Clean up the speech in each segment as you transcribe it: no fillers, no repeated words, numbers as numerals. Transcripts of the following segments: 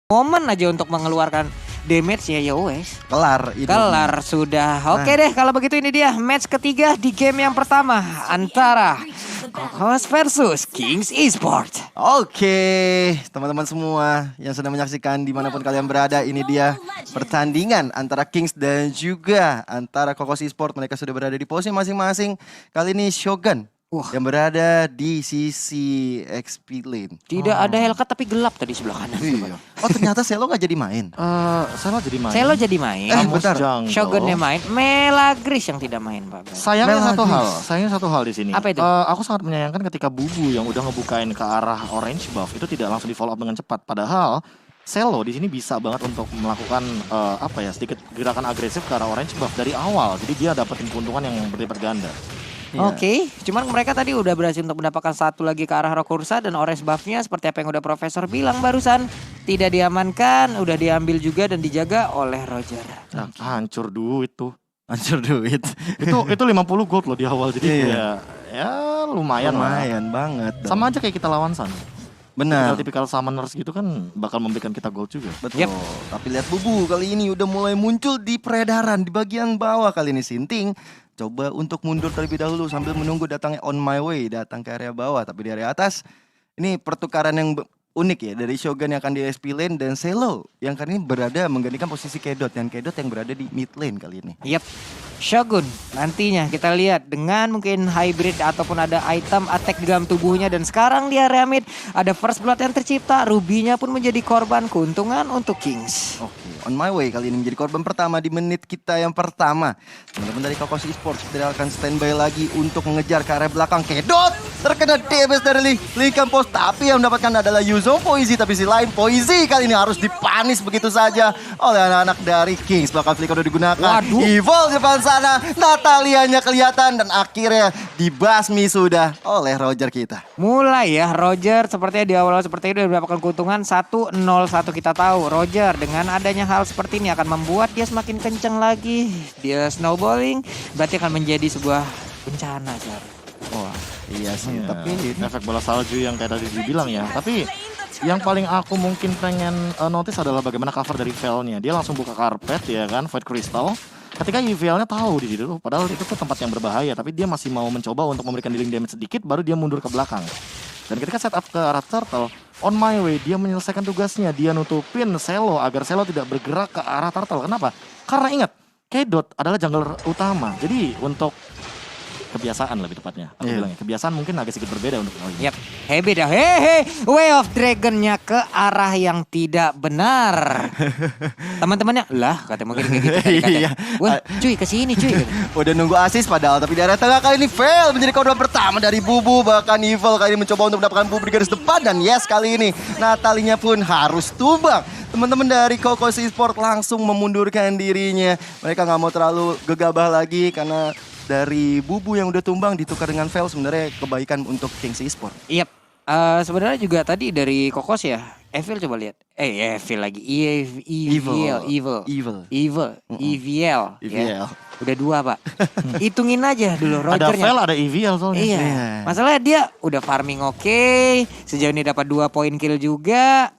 momen aja untuk mengeluarkan damage ya wes. Kelar. Kelar sudah. Oke deh kalau begitu ini dia match ketiga di game yang pertama antara Kokos versus Kings Esports. Oke, teman-teman semua yang sedang menyaksikan dimanapun kalian berada, ini dia pertandingan antara Kings dan juga antara Kokos Esports. Mereka sudah berada di posisi masing-masing. Kali ini Shogun yang berada di sisi XP lane. Tidak ada Hellcat tapi gelap tadi sebelah kanan. Iya. Oh ternyata Selo gak jadi main. Selo jadi main. Selo jadi main. Bentar. Shogunnya main. Melagris yang tidak main, Pak. Sayangnya satu hal di sini. Apa itu? Aku sangat menyayangkan ketika Bubu yang udah ngebukain ke arah orange buff itu tidak langsung di follow up dengan cepat. Padahal Selo di sini bisa banget untuk melakukan sedikit gerakan agresif ke arah orange buff dari awal. Jadi dia dapetin keuntungan yang berlipat ganda. Oke, cuman mereka tadi udah berhasil untuk mendapatkan satu lagi ke arah Rokursa dan orange buffnya seperti apa yang udah Profesor bilang barusan. Tidak diamankan, udah diambil juga dan dijaga oleh Roger. Nah, hancur duit tuh. Hancur duit. itu 50 gold loh di awal. Jadi ya lumayan banget. Sama aja kayak kita lawan San. Benar. Tipikal summoners gitu kan bakal memberikan kita gold juga. Betul. Tapi lihat Bubu kali ini udah mulai muncul di peredaran di bagian bawah. Kali ini Sinting coba untuk mundur terlebih dahulu sambil menunggu datangnya On My Way datang ke area bawah. Tapi di area atas ini pertukaran yang unik ya dari Shogun yang akan di SP lane dan Selo yang kali ini berada menggantikan posisi Kedot yang berada di mid lane kali ini. Yap. Shogun nantinya kita lihat dengan mungkin hybrid ataupun ada item attack di dalam tubuhnya dan sekarang di area mid ada first blood yang tercipta. Rubinya pun menjadi korban keuntungan untuk Kings. Oke, On My Way kali ini menjadi korban pertama di menit kita yang pertama. Teman-teman dari Kokos Esports kita akan standby lagi untuk mengejar ke area belakang. Kedot terkena damage dari Lincoln Post tapi yang mendapatkan adalah Yuzo Poisi. Tapi si lain Poisi kali ini harus dipanis begitu saja oleh anak-anak dari Kings. Belakang flicker udah digunakan. Evil depan sana, Natalianya kelihatan dan akhirnya dibasmi sudah oleh Roger kita. Mulai ya Roger sepertinya di awal seperti itu mendapatkan keuntungan 1-0-1. Kita tahu Roger dengan adanya hal seperti ini akan membuat dia semakin kencang lagi. Dia snowballing berarti akan menjadi sebuah bencana Jar. Wah, iya sih. Tapi efek bola salju yang kayak tadi dibilang ya. Tapi yang paling aku mungkin pengen notice adalah bagaimana cover dari Veil-nya. Dia langsung buka karpet ya kan, Void Crystal. Ketika EVL-nya tahu di situ, padahal itu tuh tempat yang berbahaya, tapi dia masih mau mencoba untuk memberikan dealing damage sedikit, baru dia mundur ke belakang. Dan ketika setup ke arah Turtle, On My Way dia menyelesaikan tugasnya, dia nutupin Selo agar Selo tidak bergerak ke arah Turtle. Kenapa? Karena ingat, Kedot adalah jungler utama. Jadi untuk kebiasaan lebih tepatnya, aku bilang ya. Kebiasaan mungkin agak sedikit berbeda untuk Yap, beda. Way of Dragon-nya ke arah yang tidak benar. Teman-temannya, lah kata mungkin kayak gitu. Iya. Wah, cuy kesini cuy. Udah nunggu assist padahal, tapi di area tengah kali ini Veil menjadi korban pertama dari Bubu. Bahkan Evil kali ini mencoba untuk mendapatkan Bubu di garis depan. Dan yes, kali ini Natalinya pun harus tumbang. Teman-teman dari Kokos Esports langsung memundurkan dirinya. Mereka gak mau terlalu gegabah lagi karena dari Bubu yang udah tumbang ditukar dengan Veil sebenarnya kebaikan untuk Kings Esports. Yap. Sebenarnya juga tadi dari Kokos ya. Evil coba lihat. Evil lagi. EVL. Ya. Udah 2 Pak. Hitungin aja dulu Rogernya. Ada Veil, ada EVL soalnya. Iya. Masalahnya dia udah farming oke. Sejauh ini dapat 2 poin kill juga.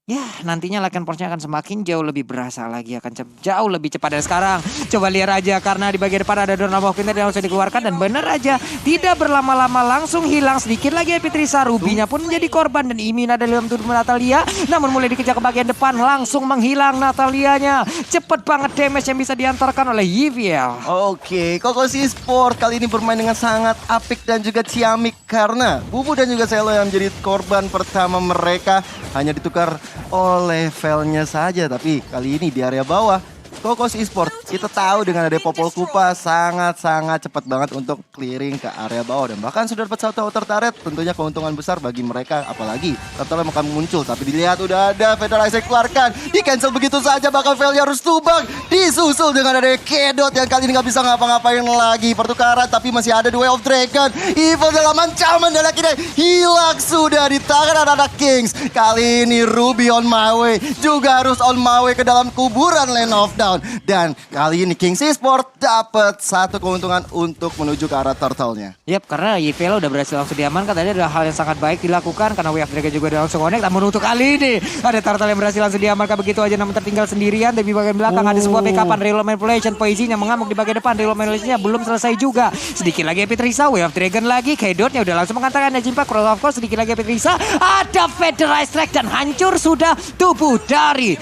Ya nantinya latihan porsinya akan semakin jauh lebih berasa lagi. Akan jauh lebih cepat dari sekarang. Coba lihat aja karena di bagian depan ada Dona Walker yang harus dikeluarkan. Dan bener aja tidak berlama-lama langsung hilang. Sedikit lagi Epitrisa. Rubinya pun menjadi korban. Dan Imin ada dalam tubuh Natalia. Namun mulai dikejar ke bagian depan. Langsung menghilang Natalianya. Cepet banget damage yang bisa diantarkan oleh YVL. Oke, Kokos Esports kali ini bermain dengan sangat apik dan juga ciamik. Karena Bubu dan juga Selo yang menjadi korban pertama mereka hanya ditukar oleh Veil-nya saja. Tapi kali ini di area bawah Kokos Esports kita tahu dengan ada Popol Kupa sangat-sangat cepat banget untuk clearing ke area bawah. Dan bahkan sudah dapat satu outer turret, tentunya keuntungan besar bagi mereka. Apalagi Turtle akan muncul, tapi dilihat udah ada Federasi keluarkan, di cancel begitu saja. Bakal Veil harus tumbang, disusul dengan ada Kedot yang kali ini gak bisa ngapa-ngapain lagi. Pertukaran tapi masih ada Way of Dragon. Evil dalam ancaman dan akhirnya hilang sudah di tangan anak Kings. Kali ini Ruby On My Way juga harus On My Way ke dalam kuburan Land of Dawn. Down. Dan kali ini Kings Esport dapat satu keuntungan untuk menuju ke arah turtle-nya. Yap, karena YVL udah berhasil langsung diamankan. Tadi ada hal yang sangat baik dilakukan karena Wave Dragon juga udah langsung connect. Namun untuk kali ini ada turtle yang berhasil langsung diamankan begitu aja, namun tertinggal sendirian. Tapi di bagian belakang ada sebuah backupan reload manipulation. Poisinya mengamuk di bagian depan. Reload manipulation-nya belum selesai juga. Sedikit lagi Epic Risa, Wave Dragon lagi. K-Dotnya udah langsung mengatakan ada Jimpa. Cross of course, sedikit lagi Epic Risa. Ada Federized Strike dan hancur sudah tubuh dari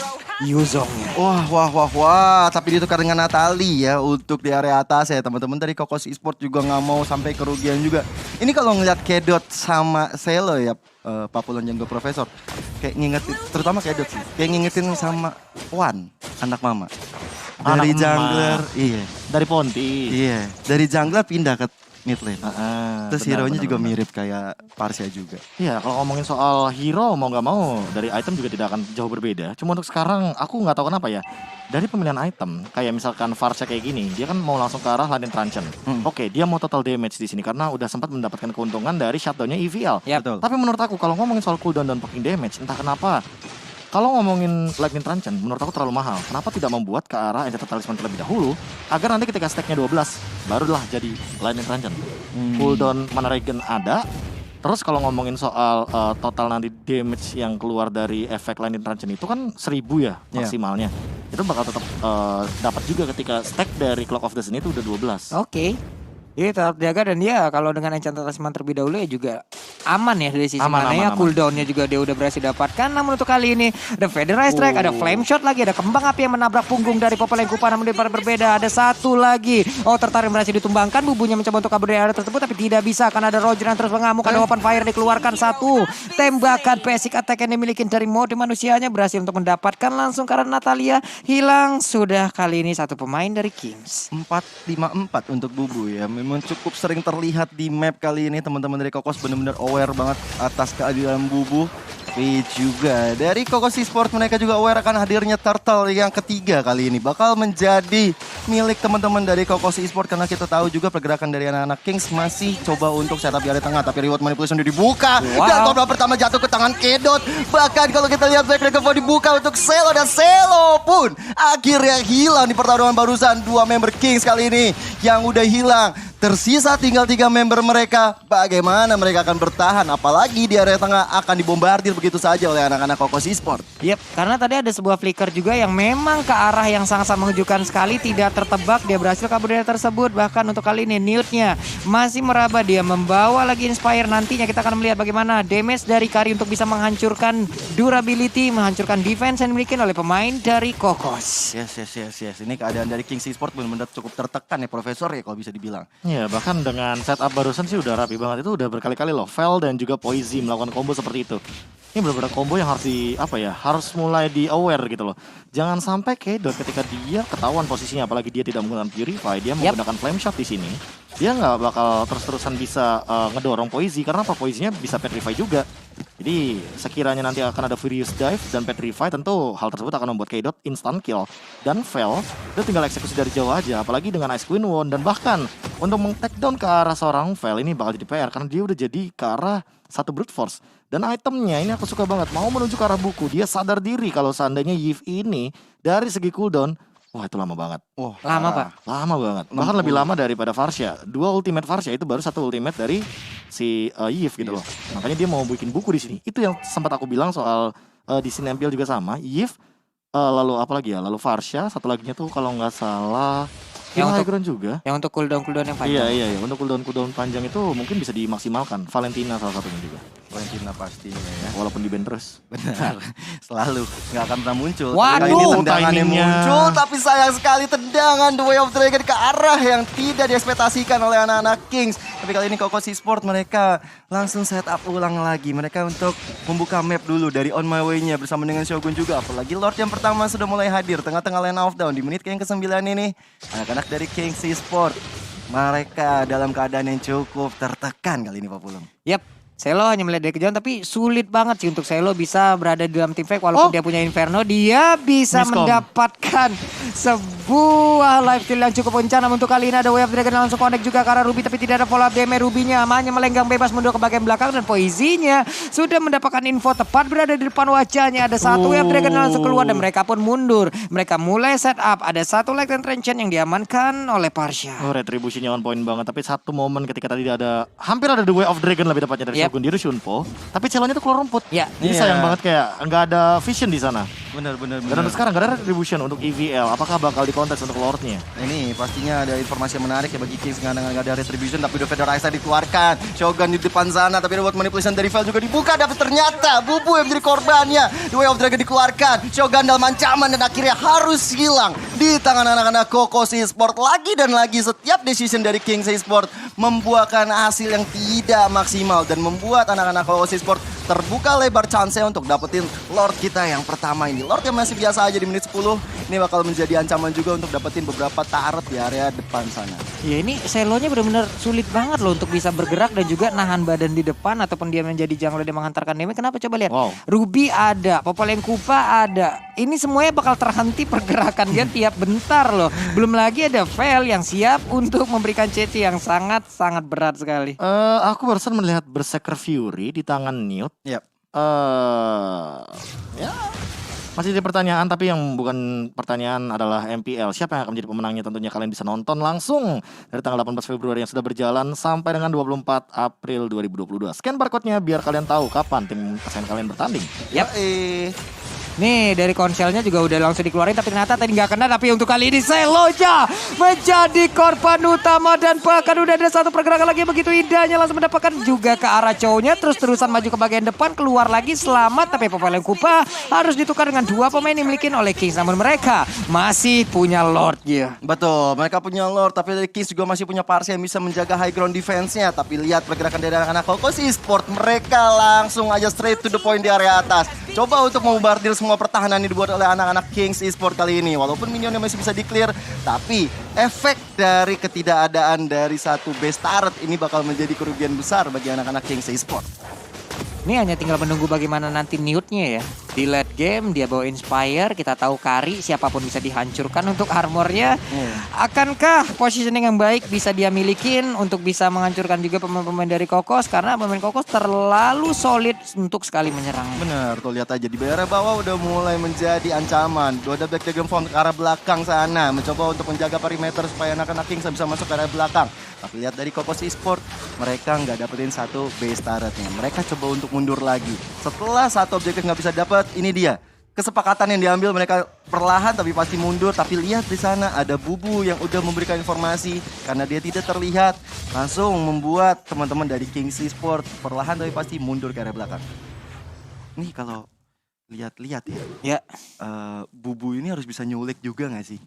Yuzongnya. Wah. Tapi ditukar dengan Natali ya untuk di area atas ya. Teman-teman dari Kokos Esport juga nggak mau sampai kerugian juga. Ini kalau ngeliat Kedot sama Selo ya, Papulon dan gue Profesor. Kayak ngingetin, terutama Kedot sih. Kayak ngingetin sama Wan, anak mama. Dari Anak jungler, emak. iya. Dari Ponti. Iya, dari jungler pindah ke mid lane. Terus Benar, hero-nya benar, juga benar. mirip kayak Parsia juga. Iya, kalau ngomongin soal hero mau nggak mau dari item juga tidak akan jauh berbeda. Cuma untuk sekarang aku nggak tahu kenapa ya. Dari pemilihan item, kayak misalkan Varsha kayak gini, dia kan mau langsung ke arah Ladin Truncheon. Oke, dia mau total damage di sini karena udah sempat mendapatkan keuntungan dari shutdown-nya EVL. Yap. Betul. Tapi menurut aku kalau ngomongin soal cooldown dan poking damage, entah kenapa kalau ngomongin Lightning Truncheon, menurut aku terlalu mahal. Kenapa tidak membuat ke arah Enchanted Talisman terlebih dahulu, agar nanti ketika stacknya 12, barulah jadi Lightning Truncheon. Cooldown Mana Regen ada. Terus kalau ngomongin soal total nanti damage yang keluar dari efek Lightning Truncheon itu kan 1000 ya Iya. maksimalnya. Itu bakal tetap dapat juga ketika stack dari Clock of the Sun itu udah 12. Oke. Iya, tetap jaga, dan dia kalau dengan Enchanted Talisman terlebih dahulu ya juga aman ya dari sisi Aman, mananya. aman. Cooldownnya juga dia udah berhasil dapatkan. Namun untuk kali ini ada Federized Strike, ada Flame Shot lagi, ada kembang api yang menabrak punggung dari Popoleng Kupa. Namun dia berbeda, ada satu lagi. Oh, tertarik berhasil ditumbangkan. Bubunya mencoba untuk kabur dari area tersebut tapi tidak bisa karena ada Roger yang terus mengamuk. Ada open fire dikeluarkan satu. Tembakan basic attack yang dimiliki dari mode manusianya berhasil untuk mendapatkan langsung karena Natalia hilang. Sudah kali ini satu pemain dari Kings. 4-5-4 untuk Bubu ya. Memang cukup sering terlihat di map kali ini. Teman-teman dari Kokos benar-benar aware banget atas keadilan Bubu. Tapi juga dari Kokos Esport mereka juga aware akan hadirnya Turtle yang ketiga kali ini. Bakal menjadi milik teman-teman dari Kokos Esport karena kita tahu juga pergerakan dari anak-anak Kings masih coba untuk setup di area tengah. Tapi reward manipulation udah dibuka. Wow. Dan korban pertama jatuh ke tangan Kedot. Bahkan kalau kita lihat back recover dibuka untuk Selo, dan Selo pun akhirnya hilang di pertarungan barusan. Dua member Kings kali ini yang udah hilang. Tersisa tinggal 3 member mereka. Bagaimana mereka akan bertahan? Apalagi di area tengah akan dibombardir begitu saja oleh anak-anak Kokos Esport. Yep, karena tadi ada sebuah flicker juga yang memang ke arah yang sangat-sangat mengejutkan sekali, tidak tertebak, dia berhasil kabur dari tersebut. Bahkan untuk kali ini Newt-nya masih meraba, dia membawa lagi Inspire. Nantinya kita akan melihat bagaimana damage dari Kari untuk bisa menghancurkan durability, menghancurkan defense yang dimiliki oleh pemain dari Kokos. Yes. Ini keadaan dari Kings Esport benar-benar cukup tertekan ya Profesor ya kalau bisa dibilang. Ya, bahkan dengan setup barusan sih udah rapi banget. Itu udah berkali-kali loh Vel dan juga Poisi melakukan combo seperti itu. Ini benar-benar combo yang harus harus mulai di aware gitu loh. Jangan sampai Kedot ketika dia ketahuan posisinya, apalagi dia tidak menggunakan Purify, dia menggunakan Flame Shot di sini. Dia nggak bakal terus-terusan bisa ngedorong Poisi karena apa, Poisinya bisa Petrify juga. Jadi sekiranya nanti akan ada Furious Dive dan Petrify, tentu hal tersebut akan membuat Kedot instant kill. Dan Vel, dia tinggal eksekusi dari jauh aja, apalagi dengan Ice Queen Wand. Dan bahkan untuk meng-take down ke arah seorang Vel ini bakal jadi PR, karena dia udah jadi ke arah satu Brute Force. Dan itemnya ini aku suka banget, mau menuju ke arah buku. Dia sadar diri kalau seandainya Yves ini dari segi cooldown, wah itu lama banget. Wah, Lama, Pak. Lama banget. Bahkan lebih lama daripada Varsha. 2 ultimate Varsha itu baru 1 ultimate dari si Yves gitu loh. Makanya dia mau bikin buku di sini. Itu yang sempat aku bilang soal di sini Nempel juga sama. Yves lalu apa lagi ya? Lalu Varsha, satu laginya tuh kalau nggak salah Yang high untuk- ground juga. Yang untuk cooldown yang panjang. Iya. Untuk cooldown panjang itu mungkin bisa dimaksimalkan. Valentina salah satunya juga. Valentina pastinya ya. Walaupun di ban terus. Benar, selalu nggak akan pernah muncul. Waduh, Kali ini tendangannya timingnya. muncul, tapi sayang sekali tendangan The Way of Dragon ke arah yang tidak diekspektasikan oleh anak-anak Kings. Tapi kali ini Kokos Esport mereka langsung setup ulang lagi. Mereka untuk membuka map dulu dari On My Way-nya bersama dengan Shogun juga. Apalagi Lord yang pertama sudah mulai hadir tengah-tengah lane of down di menit yang ke-9 ini. Anak-anak dari Kings Esport mereka dalam keadaan yang cukup tertekan kali ini Pak Pulung. Yap, Selo hanya melihat dari kejauhan, tapi sulit banget sih untuk Selo bisa berada di dalam tim fight. Walaupun dia punya Inferno, dia bisa Miscom. mendapatkan sebuah live steal yang cukup bencana untuk kali ini. Ada Way of Dragon yang langsung connect juga ke arah Ruby, tapi tidak ada follow up damage. Ruby-nya hanya melenggang bebas mundur ke bagian belakang, dan Poizinya sudah mendapatkan info tepat berada di depan wajahnya. Ada satu Way of Dragon yang langsung keluar dan mereka pun mundur. Mereka mulai set up. Ada satu Light and Trenchant yang diamankan oleh Parsha. Retribusinya on point banget. Tapi satu momen ketika tadi hampir ada The Way of Dragon lebih tepatnya dari Shogun Diru Shunpo. Tapi Celonya tuh keluar rumput. Ya. Jadi sayang banget kayak nggak ada vision di sana. Bener. Dan sampai sekarang nggak ada retribution untuk EVL. Apakah bakal dikontes untuk Lordnya? Ini pastinya ada informasi yang menarik ya bagi Kings. Nggak ada retribution tapi udah Federaisa dikeluarkan. Shogun di depan sana tapi buat manipulation dari Vel juga dibuka. Tapi ternyata Bubu yang menjadi korbannya. The Way of Dragon dikeluarkan. Shogun dalam ancaman dan akhirnya harus hilang di tangan anak-anak Kokos Esport. Lagi dan lagi setiap decision dari Kings Esport membuahkan hasil yang tidak maksimal dan membuat anak-anak Kokos Esport terbuka lebar chance untuk dapetin Lord kita yang pertama ini. Lord yang masih biasa aja di menit 10. Ini bakal menjadi ancaman juga untuk dapetin beberapa turret di area depan sana. Ya ini Celonya benar-benar sulit banget loh untuk bisa bergerak dan juga nahan badan di depan ataupun dia menjadi jungler dia menghantarkan damage. Kenapa coba lihat? Wow. Ruby ada, Popolenkupa ada. Ini semuanya bakal terhenti pergerakan dia tiap bentar loh. Belum lagi ada Vel yang siap untuk memberikan CC yang sangat-sangat berat sekali. Aku barusan melihat Berserker Fury di tangan Newt. Yap. Ya masih jadi pertanyaan, tapi yang bukan pertanyaan adalah MPL. Siapa yang akan menjadi pemenangnya? Tentunya kalian bisa nonton langsung dari tanggal 18 Februari yang sudah berjalan sampai dengan 24 April 2022. Scan barcode-nya biar kalian tahu kapan tim kesayangan kalian bertanding. Yap. Nih dari konselnya juga udah langsung dikeluarin, tapi ternyata tadi nggak kena. Tapi untuk kali ini Celonya menjadi korban utama dan bahkan udah ada satu pergerakan lagi yang begitu indahnya langsung mendapatkan juga ke arah cowoknya. Terus-terusan maju ke bagian depan, keluar lagi selamat. Tapi Popolenkupa harus ditukar dengan dua pemain yang dimiliki oleh Kings. Namun mereka masih punya Lord ya. Betul, mereka punya Lord tapi dari Kings juga masih punya Parsha yang bisa menjaga high ground defense-nya. Tapi lihat pergerakan dari anak-anak Kokos Esport, mereka langsung aja straight to the point di area atas. Coba untuk membardir semua pertahanan yang dibuat oleh anak-anak Kings Esport kali ini. Walaupun minionnya masih bisa di-clear, tapi efek dari ketidakadaan dari satu base turret ini bakal menjadi kerugian besar bagi anak-anak Kings Esport. Ini hanya tinggal menunggu bagaimana nanti Newt-nya ya. Di late game dia bawa Inspire, kita tahu Kari siapapun bisa dihancurkan untuk armornya. Akankah positioning yang baik bisa dia milikin untuk bisa menghancurkan juga pemain-pemain dari Kokos? Karena pemain Kokos terlalu solid untuk sekali menyerang. Bener, tuh lihat aja di area bawah udah mulai menjadi ancaman. Ada Black Dragon Form ke arah belakang sana, mencoba untuk menjaga perimeter supaya anak-anak Kings bisa masuk ke area belakang. Tapi lihat dari Kokos Esport, mereka nggak dapetin satu base turretnya. Mereka coba untuk mundur lagi. Setelah satu objektif nggak bisa dapat, ini dia kesepakatan yang diambil, mereka perlahan tapi pasti mundur. Tapi lihat di sana ada Bubu yang udah memberikan informasi karena dia tidak terlihat, langsung membuat teman-teman dari Kings Esport perlahan tapi pasti mundur ke area belakang. Nih kalau lihat-lihat ya, Bubu ini harus bisa nyulik juga nggak sih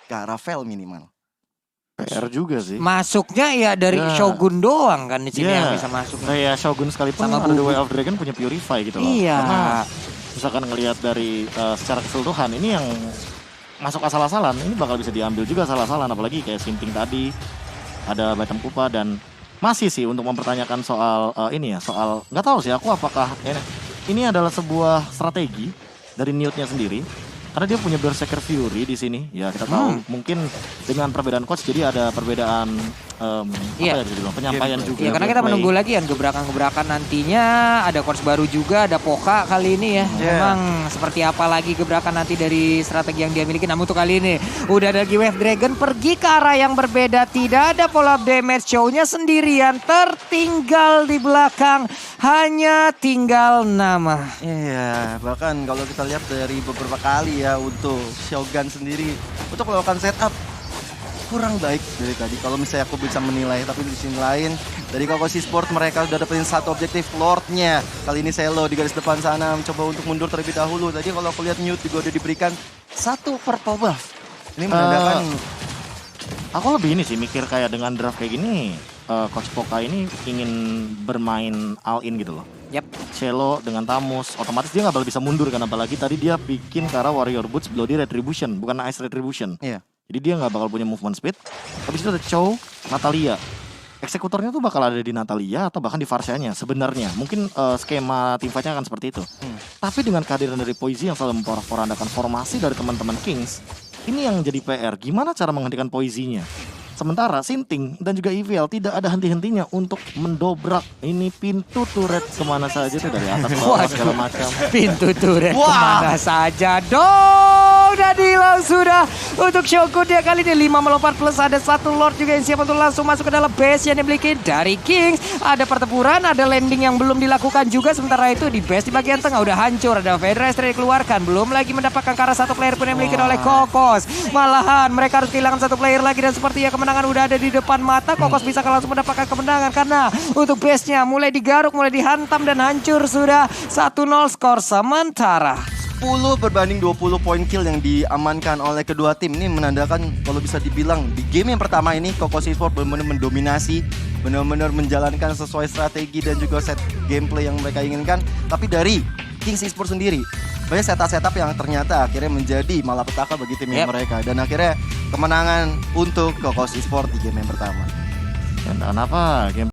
ke arah Vel minimal. PR juga sih. Masuknya ya dari Shogun doang kan di sini yang bisa masuk. Kayak Shogun sekalipun Sama ada The Way of Dragon punya Purify gitu loh. Iya. Karena misalkan ngelihat dari secara keseluruhan ini yang masuk asal-asalan, ini bakal bisa diambil juga asal-asalan. Apalagi kayak Simping tadi, ada Batam Kupa dan masih sih untuk mempertanyakan soal ini ya, soal nggak tahu sih aku apakah ini adalah sebuah strategi dari Newt-nya sendiri. Karena dia punya Berserker Fury di sini, ya kita tahu mungkin dengan perbedaan coach jadi ada perbedaan apa ya dibilang penyampaian juga. Iya karena kita menunggu lagi kan gebrakan-gebrakan nantinya, ada coach baru juga, ada Poka kali ini ya. Memang seperti apa lagi gebrakan nanti dari strategi yang dia miliki. Namun untuk kali ini udah ada Wave Dragon pergi ke arah yang berbeda, tidak ada follow up damage, show-nya sendirian tertinggal di belakang, hanya tinggal nama. Iya, bahkan kalau kita lihat dari beberapa kali ya untuk Shogun sendiri untuk melakukan setup kurang baik dari tadi kalau misalnya aku bisa menilai. Tapi di sini lain dari Kokos Esport mereka sudah dapetin satu objektif Lordnya. Kali ini Celo di garis depan sana mencoba untuk mundur terlebih dahulu. Tadi kalau aku lihat Newt juga udah diberikan satu purple buff. Ini menandakan aku lebih ini sih mikir kayak dengan draft kayak gini Coach Poka ini ingin bermain all in gitu loh. Yap. Celo dengan Tamus otomatis dia nggak bakal bisa mundur kan, apalagi tadi dia bikin ke arah Warrior Boots Bloody Retribution bukan Ice Retribution. Iya. Jadi dia nggak bakal punya movement speed. Habis itu ada Chow, Natalia. Eksekutornya tuh bakal ada di Natalia atau bahkan di Varsianya sebenarnya. Mungkin skema tim fight-nya akan seperti itu. Tapi dengan kehadiran dari Poizi yang selalu memporak-porandakan formasi dari teman-teman Kings, Ini yang jadi PR, gimana cara menghentikan poisinya? Sementara Sinting dan juga EVL tidak ada henti-hentinya untuk mendobrak ini pintu turret kemana saja tuh, dari atas bawah segala macam. Pintu turret Wah. kemana saja. Udah hilang sudah untuk Shogun dia kali ini 5 melompat plus ada 1 Lord juga yang siap untuk langsung masuk ke dalam base yang dimiliki dari Kings. Ada pertempuran, ada landing yang belum dilakukan juga. Sementara itu di base di bagian tengah udah hancur. Ada Federer dikeluarkan. Belum lagi mendapatkan karena 1 player pun yang dimiliki oleh Kokos. Malahan mereka harus kehilangan 1 player lagi dan sepertinya kemenangan udah ada di depan mata. Kokos bisa langsung mendapatkan kemenangan karena untuk base-nya mulai digaruk, mulai dihantam dan hancur sudah. 1-0 skor sementara. 10 berbanding 20 poin kill yang diamankan oleh kedua tim. Ini menandakan kalau bisa dibilang di game yang pertama ini Kokos Esports benar-benar mendominasi, benar-benar menjalankan sesuai strategi dan juga set gameplay yang mereka inginkan. Tapi dari Kings Esports sendiri banyak setup-setup yang ternyata akhirnya menjadi malapetaka bagi tim yang mereka. Dan akhirnya kemenangan untuk Kokos Esports di game yang pertama. Dan kenapa game